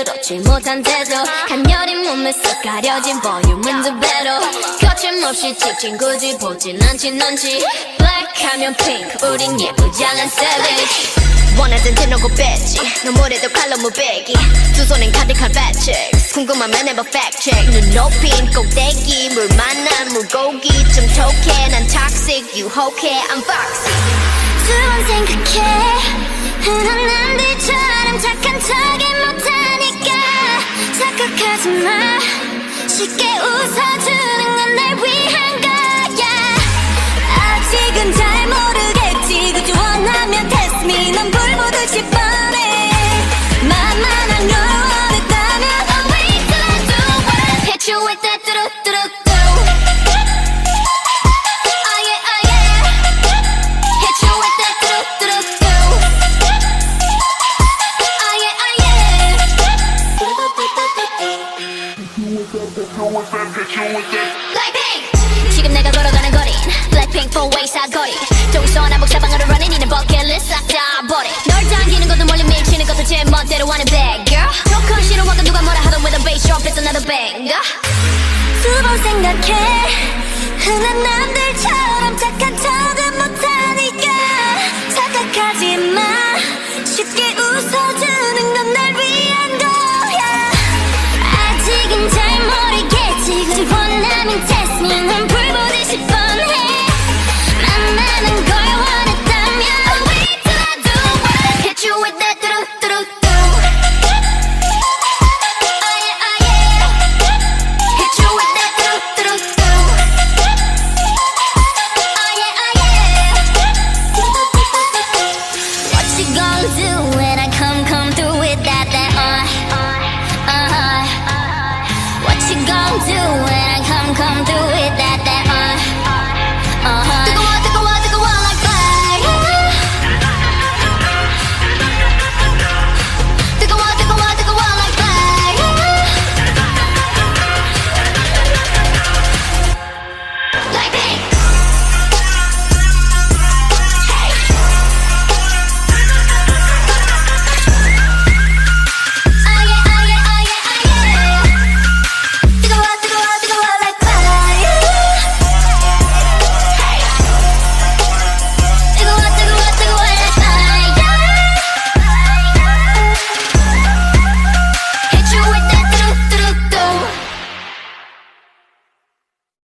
그렇지 못한 태도 간녀린 몸에 쏙 가려진 볼륨은 두 배로 거침없이 찍힌 굳이 보진 않지 넌지 블랙하면 핑크 우린 예쁘지 않은 savage 원하던 대놓고 뺐지 너무래도 칼로 무배기 두 손엔 가득한 fat checks 궁금하면 해봐 fact check 눈 높인 꼭대기 물 만난 물고기 좀 톡해 난 toxic 유혹해 I'm foxy 두 번 생각해 흔한 남들처럼 착한 척이 못하니까 착각하지 마 쉽게 웃어주는 건 날 위한 거야 아직은 잘 모르겠지 그저 원하면 test me 넌 불보듯이 뻔해 만만한 걸 원했다면 I'll wait till I do it Hit you with that 뚜루뚜루뚜 Oh yeah oh yeah Hit you with that 뚜루뚜루뚜 Oh yeah oh yeah BLACKPINK 지금 내가 걸어가는 거린 BLACKPINK 4-way 사거리 동서 남북 사방으로 running 이는 버킷리스트 싹 다 버리 널 당기는 것도 멀리 밀치는 것도 제 멋대로 하는 bad girl 조금 싫어하고 누가 뭐라 하던 with a bass drop it's another banger 두 번 생각해 흔한